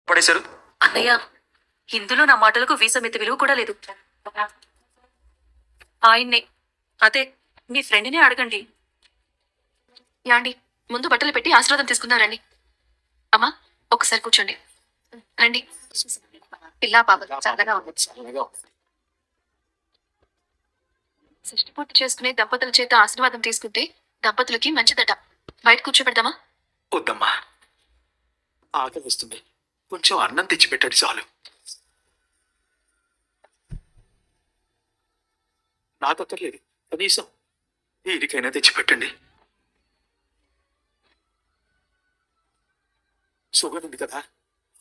పడేశారు? అన్నయ్య, ఇందులో నా మాటలకు వీసమెత్త విలువ కూడా లేదు. ఆయన్నే, అదే మీ ఫ్రెండ్నే అడగండి. యాండి, ముందు బట్టలు పెట్టి ఆశీర్వాదం తీసుకున్నారండి. అమ్మా, ఒకసారి కూర్చోండి. రండి. పిల్లా పాప చల్లగా ఉంది. షష్టి పూర్తి చేసుకునే దంపతుల చేత ఆశీర్వాదం తీసుకుంటే దంపతులకి మంచిదట. బయట కూర్చోబెడదామా? వద్దమ్మా, ఆకలి వస్తుంది. కొంచెం అన్నం తెచ్చిపెట్టండి చాలు. నాకు అక్కర్లేదు, కనీసం వీరికైనా తెచ్చిపెట్టండి. షుగర్ ఉంది కదా,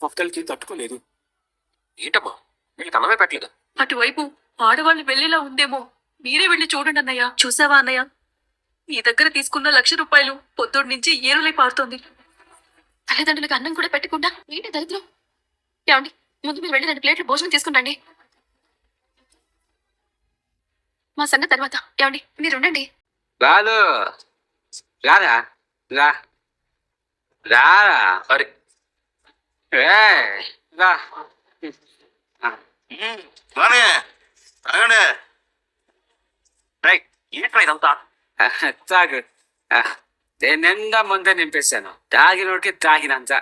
ఆకలికి తట్టుకోలేదు. ఏంటమ్మా, వీళ్ళకి అన్నమే పెట్టలేదు. అటువైపు ఆడవాళ్ళు వెళ్ళేలా ఉందేమో, మీరే వెళ్ళి చూడండి అన్నయ్య. చూసావా అన్నయ్య, నీ దగ్గర తీసుకున్న ₹1,00,000 పొద్దుడి నుంచి ఏరులై పారుతోంది. తల్లిదండ్రులకు అన్నం కూడా పెట్టకుండా ఏంటి దరిద్రం? ఏమండి, ముందు మీరు వెళ్ళి 2 ప్లేట్లు భోజనం తీసుకుంటండి. మా సంగతి తర్వాత. ఏమండి, మీరు ఉండండి. బాలు, రారా, రా రారా. అరే రా. రైట్, ఏంట్రా ఇదంతా? తాగు. నేను నిండా ముందే నింపేశాను. తాగినోడికి తాగినంత.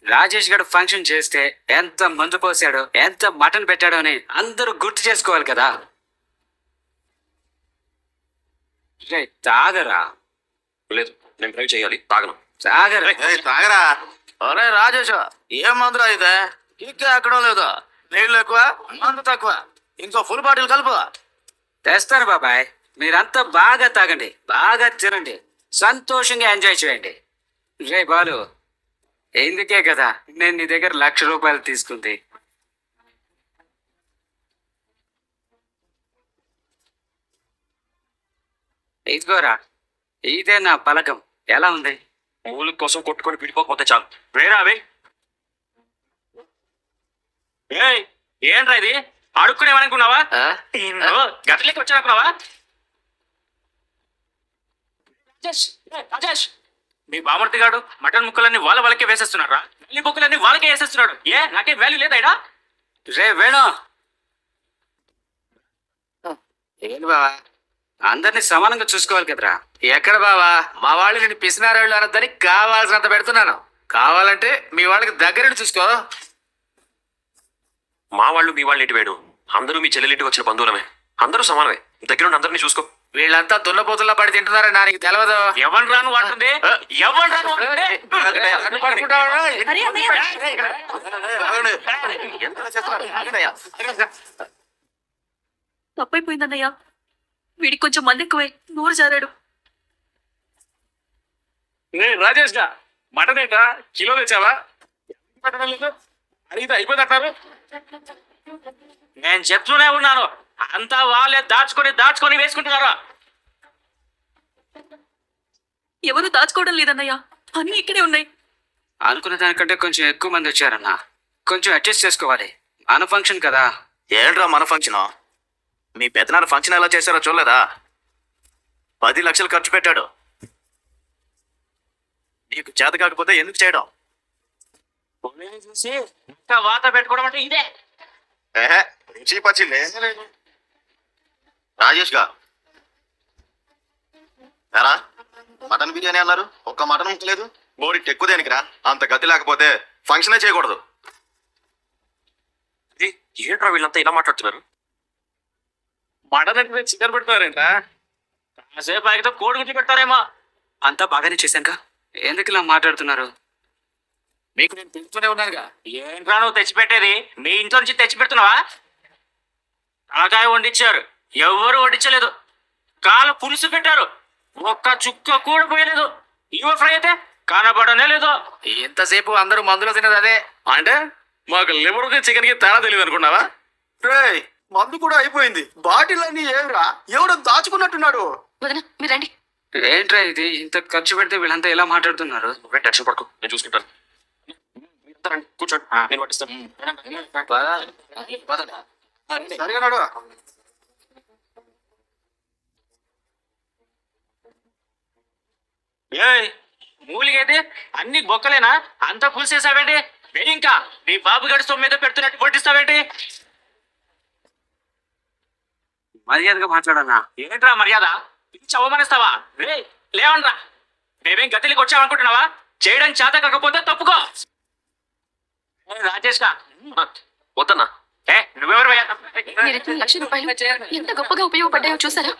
రాజేష్ గడు ఫంక్షన్ చేస్తే ఎంత మందు పోసాడో, ఎంత మటన్ పెట్టాడో అని అందరూ గుర్తు చేసుకోవాలి కదా. రే తాగరా. లేదు, నేను డ్రైవ్ చేయాలి, తాగను. తాగరా. తాగరా. ఒరే రాజేష్, ఏం మందురా ఇదే? కిక్కే ఎక్కడం లేదు. నీళ్ళు ఎక్కువ, మందు తక్కువ. ఇంకో ఫుల్ బాటిల్ కలుపు. తెస్తారు బాబాయ్. మీరంతా బాగా తాగండి, బాగా తినండి, సంతోషంగా ఎంజాయ్ చేయండి. రే బాలు, ఎందుకే కదా నేను నీ దగ్గర ₹1,00,000 తీసుకుంది. ఇదిగోరా, ఇదే నా పలకం. ఎలా ఉంది? మూల కోసం కొట్టుకొని విడిపోకపోతే చాలు. వేరా అవి. ఏంట్రా ఇది? అడుక్కునేమనుకున్నావా? గట్లకి వచ్చానుకున్నావా? రాజేష్, మీ బామర్తి గాడు మటన్ ముక్కలన్నీ వాళ్ళకే వేసేస్తున్నారా? మళ్ళీ ముక్కలన్నీ వాళ్ళకే వేసేస్తున్నాడు. నాకేం వాల్యూ లేదా? రే వేణు, ఏంటి బావా? అందరినీ సమానంగా చూసుకోవాలి కదరా. ఎక్కడ బావా? మా వాళ్ళు నేను పిసినారాళ్ళు అనొద్దని కావాల్సినంత పెడుతున్నాను. కావాలంటే మీ వాళ్ళకి దగ్గర చూసుకో. మా వాళ్ళు మీ వాళ్ళు ఇంటి వేడు, అందరూ మీ చెల్లెలింటికి వచ్చిన బంధువులమే. అందరూ సమానమే. దగ్గరుండి అందరినీ చూసుకో. వీళ్ళంతా దున్నపోతుల్లో పడి తింటున్నారని నాకు తెలియదు. ఎవరు రాను అంటుంది? ఎవరు రాను అంటుంది? తప్పైపోయిందన్నయ్య, వీడికి కొంచెం మంది ఎక్కువై నోరు జారాడు. రాజేష్ గా మటన్ ఏంటా? కిలో తెచ్చావా? అడిగితే అయిపోతుంటారు. నేను చెప్తూనే ఉన్నాను, అంతా వాళ్ళే దాచుకొని వేసుకుంటున్నారా? ఎవరు దాచుకోవడం లేదన్నయ్య, అన్నీ ఇక్కడే ఉన్నాయి. అనుకున్న దానికంటే కొంచెం ఎక్కువ మంది వచ్చారన్నా. కొంచెం అడ్జస్ట్ చేసుకోవాలి. మన ఫంక్షన్ కదా. ఏంట్రా మన ఫంక్షన్? మీ పెద్దనాన్న ఫంక్షన్ ఎలా చేశారో చూడలేదా? 10 లక్షలు ఖర్చు పెట్టాడు. నీకు చేత కాకపోతే ఎందుకు చేయడం? చూసి ఇంకా వాత పెట్టుకోవడం అంటే ఇదే. రాజేష్ గా ఎరా, మటన్ బిర్యానీ అన్నారు, ఒక్క మటన్ ముక్క లేదు. బోడి ఎక్కువ దేనికిరా? అంత గతి లేకపోతే ఫంక్షనే చేయకూడదు. ఏంట్రా వీళ్ళంతా ఇలా మాట్లాడుతున్నారు? మటన్ అంటే చికెన్ పెడతారేంటా? కాసేపు ఆగితే కోడి గుడ్లు పెడతారేమో. అంతా బాగానే చేశాక ఎందుకు ఇలా మాట్లాడుతున్నారు? మీకు నేను పెడుతూనే ఉన్నానుగా. ఏంట్రా నువ్వు తెచ్చిపెట్టేది? మీ ఇంట్లో నుంచి తెచ్చి పెడుతున్నావా? తలకాయ వండించారు, ఎవరు వడ్డించలేదు. కాల పులుసు పెట్టారు, ఒక్క చుక్క కూడా పోయలేదు. లివర్ ఫ్రై అయితే కనబడనే లేదు. ఎంతసేపు అందరూ మందులో తినదు అదే. అంటే మాకు లివర్ కి చికెన్ కి తేడా తెలియదు అనుకున్నావా? మందు కూడా అయిపోయింది. బాటిల్ అన్ని ఏమిరా? ఎవడో దాచుకున్నట్టున్నాడు. వదిన, మీరు రండి. ఏంట్రా ఇది? ఇంత ఖర్చు పెడితే వీళ్ళంతా ఎలా మాట్లాడుతున్నారు? నువ్వే టెన్షన్ పడుకో, నేను చూసుకుంటాను. కూర్చోండి, నేను పట్టిస్తాను. సరిగా మూలిగైతే అన్ని బొక్కలేనా? అంతా పులిసేసావేంటి? వెయ్యి ఇంకా నీ బాబు గడి సొమ్ము మీద పెడుతున్నట్టు వడ్డిస్తావేంటి? మర్యాదగా మాట్లాడన్నా. ఏంట్రా మర్యాద? పిలిచి అవమానిస్తావా? రే లేవనరా. మేమేం గతిలోకి వచ్చామనుకుంటున్నావా? చేయడం చేత కాకపోతే తప్పుకో. రాజేష్ గా వద్దన్నా. నువ్వెవరు? మీరిచ్చిన ₹1,00,000 ఎంత గొప్పగా ఉపయోగపడ్డాయో చూసారా?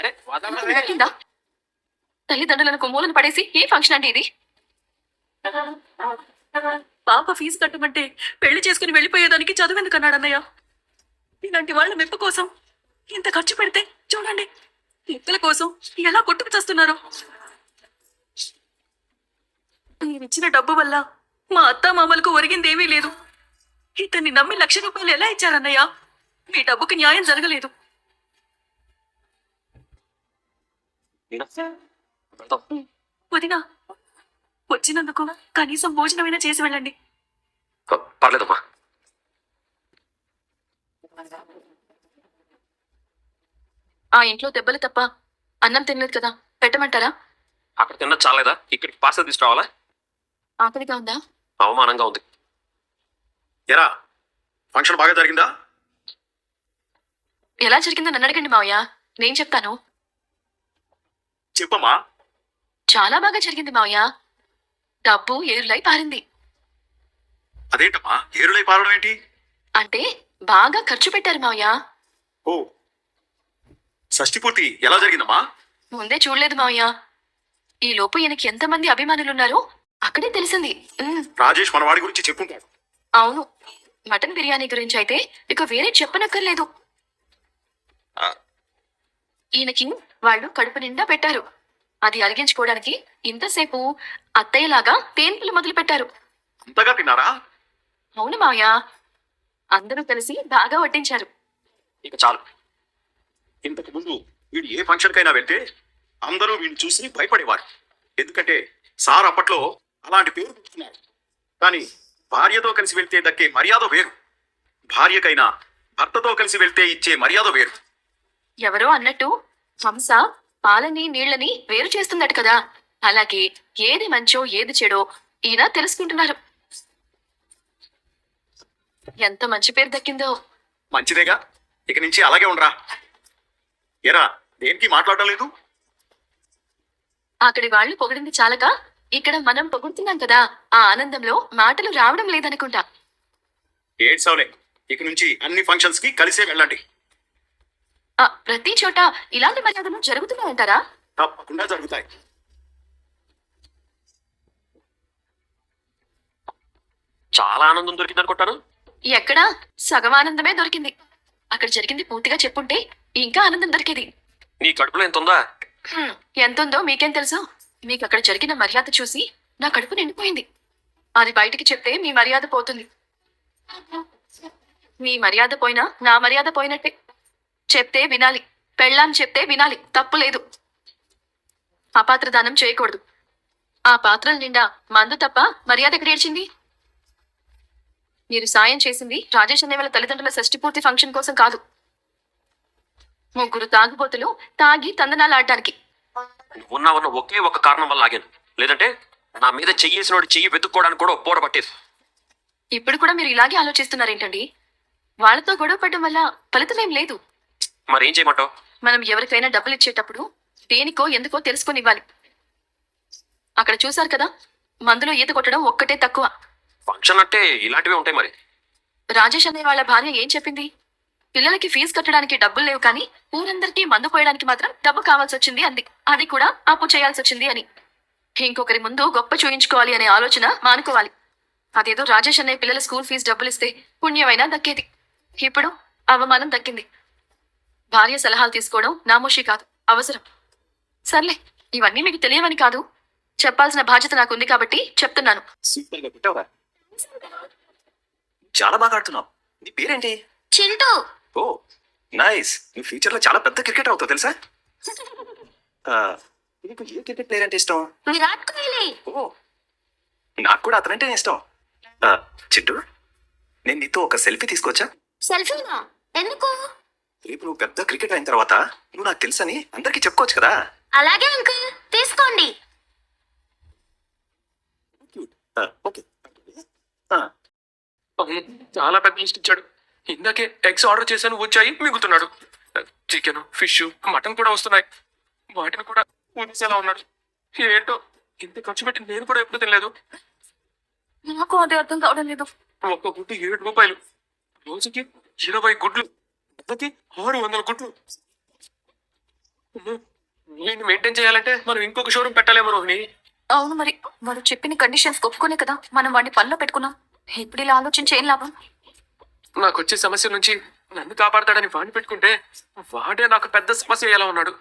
దక్కిందా? తల్లిదండ్రులను కొమ్మూలను పడేసి ఏ ఫంక్షన్ అండి ఇది? పాప ఫీజు కట్టమంటే పెళ్లి చేసుకుని వెళ్ళిపోయేదానికి చదువెందుకన్నాడు అన్నయ్య. ఇలాంటి వాళ్ళ మెప్పు కోసం ఇంత ఖర్చు పెడితే చూడండి ముక్కల కోసం ఎలా కొట్టుకు చేస్తున్నారు. మీరిచ్చిన డబ్బు వల్ల మా అత్త మామలకు ఒరిగిందేమీ లేదు. ఇతన్ని నమ్మి ₹1,00,000 ఎలా ఇచ్చారన్నయ్య? మీ డబ్బుకి న్యాయం జరగలేదు. వదినా, వచ్చినందుకు కనీసం భోజనమైనా చేసి వెళ్ళండి. పర్లేదమ్మా. ఆ ఇంట్లో దెబ్బలు తప్ప అన్నం తినలేదు కదా, పెట్టమంటారా? అక్కడ తిన్న చాలేదా? ఇక్కడికి పార్సల్ తీసుకురావాలా? ఆకలిగా ఉందా? అవమానంగా ఉంది. ఎరా, ఫంక్షన్ బాగా జరిగిందా? ఎలా జరిగిందో నన్ను అడగండి మావయ్య, నేను చెప్తాను. చెప్పమ్మా. చాలా బాగా జరిగింది మావయ్య. డబ్బు ఏరులై పారింది. అదేంటమ్మా ఏరులై పారడం ఏంటి? అంటే బాగా ఖర్చు పెట్టారు మావయ్య. ఓ, షష్ఠి పూర్తి ఎలా జరిగిందమ్మా? ముందే చూడలేదు మావయ్య. ఈ లోపు ఈయనకి ఎంతమంది అభిమానులున్నారో అక్కడే తెలిసింది. రాజేష్ మన వాడి గురించి చెప్పుంటాడు. అవును, మటన్ బిర్యానీ గురించి అయితే ఇక వేరే చెప్పనక్కర్లేదు. ఈయనకి వాళ్ళు కడుపు నిండా పెట్టారు. అది అరిగించుకోవడానికి ఇంతసేపు అత్తయ్యలాగా తేన్పులు మొదలు పెట్టారు. అంతగా తిన్నారా? అవును మావయ్య, అందరూ కలిసి బాగా వడ్డించారు. ఇక చాలు. ఇంతకు ముందు వీడు ఏ ఫంక్షన్ కైనా వెళ్తే అందరూ వీడిని చూసి భయపడేవారు. ఎందుకంటే సార్ అప్పట్లో అలాంటి పేరు పెట్టుకున్నారు. కానీ భార్యతో కలిసి వెళ్తే దక్కే మర్యాద వేరు, భార్యకైనా భర్తతో కలిసి వెళ్తే ఇచ్చే మర్యాద వేరు. ఎవరో అన్నట్టు హంస పాలని నీళ్లని వేరు చేస్తుందట కదా, అలాగే ఏది మంచో ఏది చెడో ఈయన తెలుసుకుంటున్నారు. ఎంత మంచి పేరు దక్కిందో. మంచిదేగా, ఇక నుంచి అలాగే ఉండరా. ఎరా, దేనికి మాట్లాడడం లేదు? అక్కడి వాళ్ళు పొగిడింది చాలక ఇక్కడ మనం పొగుడుతున్నాం కదా, ఆ ఆనందంలో మాటలు రావడం లేదనుకుంటా. ఏడ్సవలే, ఇక నుంచి అన్ని ఫంక్షన్స్ కి కలిసే వెళ్ళండి. ప్రతి చోట ఇలాంటి మర్యాదలు జరుగుతున్నాయంటారా? తప్పకుండా జరుగుతాయి. చాలా ఆనందం దొరికింది అనుకుంటాను. ఎక్కడా సగం ఆనందమే దొరికింది. అక్కడ జరిగింది పూర్తిగా చెప్పుంటే ఇంకా ఆనందం దొరికేది. నీ కడుపులో ఎంత ఉందా? ఎంతుందో మీకేం తెలుసు? మీకు అక్కడ జరిగిన మర్యాద చూసి నా కడుపు నిండిపోయింది. అది బయటికి చెప్తే మీ మర్యాద పోతుంది. మీ మర్యాద పోయినా నా మర్యాద పోయినట్టే. చెప్తే వినాలి, పెళ్ళాన్ని చెప్తే వినాలి, తప్పు లేదు. అపాత్ర దానం చేయకూడదు. ఆ పాత్రల నిండా మందు తప్ప మర్యాద ఎక్కడేర్చింది? మీరు సాయం చేసింది రాజేష్ అనే వాళ్ళ తల్లిదండ్రుల షష్ఠి పూర్తి ఫంక్షన్ కోసం కాదు. ముగ్గురు తాగుబోతులు తాగి తందనాలు ఆడడానికి. ఉన్నావన్న ఒకే ఒక కారణం వల్ల ఆగాను. లేదంటే నా మీద చెయ్యేసినోడి చెయ్యి వెతుక్కోవడానికి కూడా పోడ పట్టేది. ఇప్పుడు కూడా మీరు ఇలాగే ఆలోచిస్తున్నారేంటండి? వాళ్ళతో గొడవ పడడం వల్ల ఫలితమేం లేదు. మరేం చేయమంటావు? మనం ఎవరికైనా డబ్బులు ఇచ్చేటప్పుడు దేనికో ఎందుకో తెలుసుకొని ఇవ్వాలి. అక్కడ చూశారు కదా, మందులో ఈత కొట్టడం ఒక్కటే తక్కువ. ఫంక్షన్ అంటే ఇలాంటివే ఉంటాయి. మరి రాజేష్ అనే వాళ్ళ భార్య ఏం చెప్పింది? పిల్లలకి ఫీజు కట్టడానికి డబ్బులు లేవు, కానీ ఊరందరికీ మందు పోయడానికి మాత్రం డబ్బు కావాల్సి వచ్చింది అంది. అది కూడా అప్పు చేయాల్సి వచ్చింది అని. ఇంకొకరి ముందు గొప్ప చూయించుకోవాలి అనే ఆలోచన మానుకోవాలి. అదేదో రాజేష్ అనే పిల్లల స్కూల్ ఫీజు డబ్బులు ఇస్తే పుణ్యమైనా దక్కేది. ఇప్పుడు అవమానం దక్కింది. భార్య సలహాలు తీసుకోవడం నామోషి కాదు, అవసరం. సర్లే, ఇవన్నీ మీకు తెలియవని కాదు, చెప్పాల్సిన బాధ్యత నాకుంది కాబట్టి చెప్తున్నాను. సూపర్ గా పెట్టావురా. చాలా బాగా ఆడుతున్నావు. నీ పేరేంటి? చింటూ. ఓ నైస్. నువ్వు ఫ్యూచర్ లో చాలా పెద్ద క్రికెటర్ అవుతావు తెలుసా? నీకు ఏ క్రికెట్ ప్లేయర్ అంటే ఇష్టం? విరాట్ కోహ్లీ. ఓ, నాకు కూడా అతనంటేనే ఇష్టం. చింటూ, నేను నీతో ఒక సెల్ఫీ తీసుకోవచ్చా? సెల్ఫీనా? ఎందుకు? రేపు నువ్వు పెద్ద క్రికెటర్ అయిన తర్వాత నువ్వు నాకు తెలుసని అందరికీ చెప్పుకోవచ్చు కదా. అలాగే అంకుల్, తీసుకోండి. ఓకే. అవును, చాలా పెద్ద లిస్ట్ ఇచ్చాడు. ఇందాకే ఎగ్స్ ఆర్డర్ చేశాను, వచ్చాయి, మిగులుతున్నాడు. చికెన్, ఫిష్, మటన్ కూడా వస్తున్నాయి. వాటిని కూడా ఊసేలా ఉన్నాడు. ఏంటో ఇంత ఖర్చు పెట్టి నేను కూడా ఎప్పుడు తినలేదు. నాకు అదే అర్థం కావడం లేదు. ఒక్క గుడ్డు 7 రూపాయలు, రోజుకి 20 గుడ్లు, నెలకి 600 గుడ్లు. వీడిని మెయింటైన్ చేయాలంటే మనం ఇంకొక షోరూమ్ పెట్టాలేమో రోహిణి. అవును, మరి వాడు చెప్పిన కండిషన్స్ ఒప్పుకునే కదా మనం వాడిని పనిలో పెట్టుకున్నాం. ఇప్పుడు ఇలా ఆలోచించి ఏం లాభం? నాకు వచ్చే సమస్య నుంచి నన్ను కాపాడతాడని వాడిని పెట్టుకుంటే వాడే నాకు పెద్ద సమస్య ఎలా ఉన్నాడు.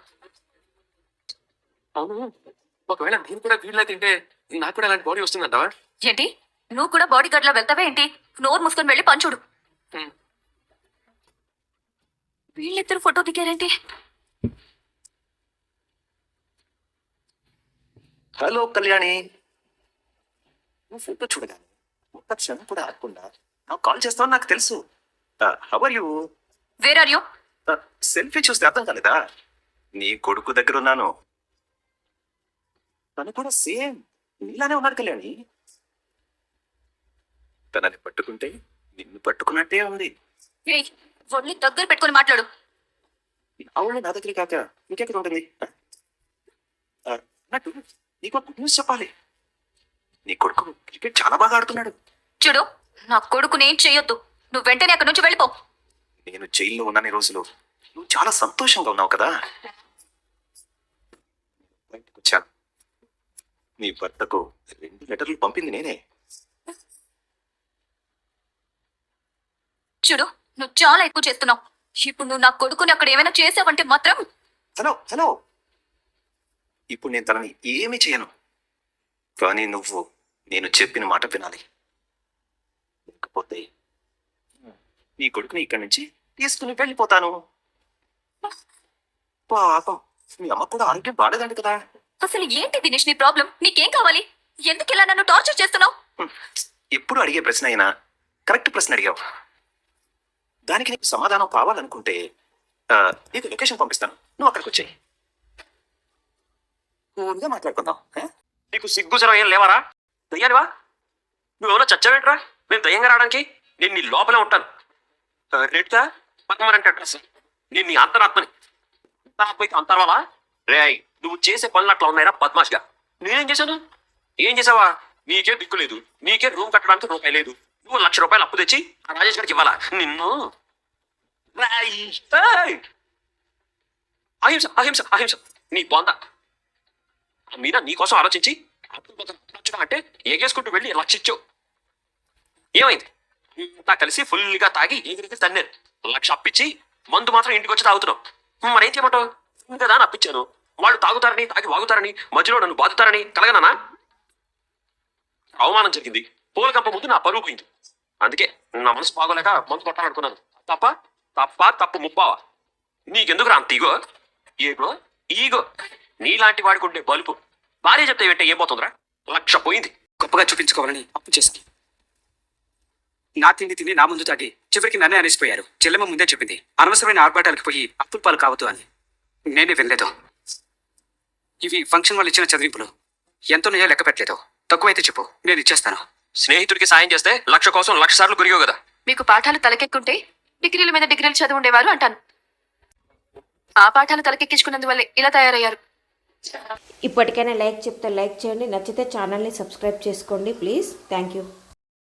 అవును, ఒకవేళ నేను కూడా వీళ్ళ తింటే నాకు కూడా అలాంటి బాడీ వస్తుందంటావా? ఏంటి, నువ్వు కూడా బాడీ గార్డ్ లో వెళ్తావే ఏంటి? నోరు మూసుకొని వెళ్ళి పంచుడు. ఉమ్. వీళ్ళిద్దరు ఫోటో దిగారేంటి? హలో కళ్యాణి, నువ్వు ఫోటో చూడగానే ఒక్క క్షణం కూడా ఆగకుండా నాకు కాల్ చేస్తావని నాకు తెలుసు. How are you? Where are you? Selfie చూస్తే అర్థం కాలేదా? నీ కొడుకు దగ్గర ఉన్నాను. తను కూడా సేమ్ నీలానే ఉన్నాడు కళ్యాణి. తనని పట్టుకుంటే నిన్ను పట్టుకున్నట్టే ఉంది. ఒళ్ళి దగ్గర పెట్టుకొని మాట్లాడు. అవును, నా దగ్గర కాక ఇంకెక్కడ ఉంటుంది? అన్నట్టు నీకు గుడ్ న్యూస్ చెప్పాలి. నీ కొడుకు క్రికెట్ చాలా బాగా ఆడుతున్నాడు. చూడు, నా కొడుకుని ఏం చెయ్యొద్దు. నువ్వు వెంటనే అక్కడి నుంచి వెళ్ళిపో. నేను జైల్లో ఉన్న రోజులు నువ్వు చాలా సంతోషంగా ఉన్నావు కదా. బయటకు వచ్చాను. నీ భర్తకు 2 లెటర్లు పంపింది నేనే. చూడు, నువ్వు చాలా ఎక్కువ చేస్తున్నావు. ఇప్పుడు నువ్వు నా కొడుకుని అక్కడ ఏమైనా చేసావంటే మాత్రం. హలో హలో, ఇప్పుడు నేను తనని ఏమీ చేయను. కానీ నువ్వు నేను చెప్పిన మాట వినాలి. లేకపోతే నీ కొడుకుని ఇక్కడి నుంచి తీసుకుని వెళ్ళిపోతాను. పాపం మీ అమ్మ కూడా ఆరోగ్యం బాలేదండి కదా. అసలు ఏంటి దినేష్ నీ ప్రాబ్లం? నీకేం కావాలి? ఎందుకు ఇలా నన్ను టార్చర్ చేస్తున్నావు? ఎప్పుడు అడిగే ప్రశ్న అయినా కరెక్ట్ ప్రశ్న అడిగావు. దానికి నీకు సమాధానం కావాలనుకుంటే నీకు లొకేషన్ పంపిస్తాను, నువ్వు అక్కడికి వచ్చాయి. కూల్గా మాట్లాడుకుందాం. నీకు సిగ్గు సరం ఏం లేవరా? దయ్యానివా? నువ్వేమన్నా చచ్చావేంట్రా నేను దయ్యంగా రావడానికి? నేను నీ లోపలే ఉంటాను. రెడ్గా పద్మనంటే అడ్రస్. నేను నీ అంతరాత్మని. అంతరాత్మకి అంతర్వాలా? రే, నువ్వు చేసే పనులు అట్లా ఉన్నాయిరా పద్మాష్గా. నేనేం చేశాను? ఏం చేసావా? నీకే దిక్కు లేదు, నీకే రూమ్ కట్టడానికి రూపాయి లేదు. నువ్వు 1,00,000 రూపాయలు అప్పు తెచ్చి ఆ రాజేష్ గారికి ఇవ్వాలా? నిన్ను అహింస అహింస అహింస నీ బొంద మీద నీకోసం ఆలోచించి అంటే ఏగేసుకుంటూ వెళ్ళి 1,00,000 ఇచ్చావు. ఏమైంది? ఇంతా కలిసి ఫుల్గా తాగి ఎగిరికి తన్నారు. 1,00,000 అప్పించి మందు మాత్రం ఇంటికి వచ్చి తాగుతున్నావు. మరేం చేయమంటావు? ఇంకా దాన్ని అప్పించాను. వాళ్ళు తాగుతారని, తాగి వాగుతారని, మధ్యలో నన్ను బాదుతారని కలగనానా? అవమానం జరిగింది. పోలకంప ముందు నా పరువు పోయింది. అందుకే నా మనసు బాగోలేక మందు కొట్టాలనుకున్నాను. తప్ప తప్ప తప్పు ముప్పావా? నీకెందుకు రా అంత ఈగో? ఏగో ఈగో నీలాంటి వాడికి ఉండే బలుపు. భార్య చెప్తే వెంటే ఏం పోతుందిరా? 1,00,000 పోయింది. గొప్పగా చూపించుకోవాలని అప్పు చేసుకుని నా తిండి తిని నా ముందు తాగి చివరికి నన్నే అనేసిపోయారు. చెల్లెమ్మ ముందే చెప్పింది అనవసరమైన ఆర్భాటాలకు పోయి అప్పుల పాలు కావద్దు అని. నేనే వినలేదు. ఇవి ఫంక్షన్ వాళ్ళు ఇచ్చిన చదివింపులు. ఎంతోనయో లెక్క పెట్టలేదు. తక్కువైతే చెప్పు, నేను ఇచ్చేస్తాను. స్నేహితుడికి సాయం చేస్తే 1,00,000 కోసం 1,00,000 సార్లు గురిగావు కదా. మీకు పాఠాలు తలకెక్కుంటే డిగ్రీల మీద డిగ్రీలు చదివి ఉండేవారు అంటాను. ఆ పాఠాలు తలకెక్కించుకున్నందువల్లే ఇలా తయారయ్యారు. ఇప్పటికైనా లైక్ చెప్తే లైక్ చేయండి, నచ్చితే ఛానల్ని సబ్స్క్రైబ్ చేసుకోండి ప్లీజ్. Thank you.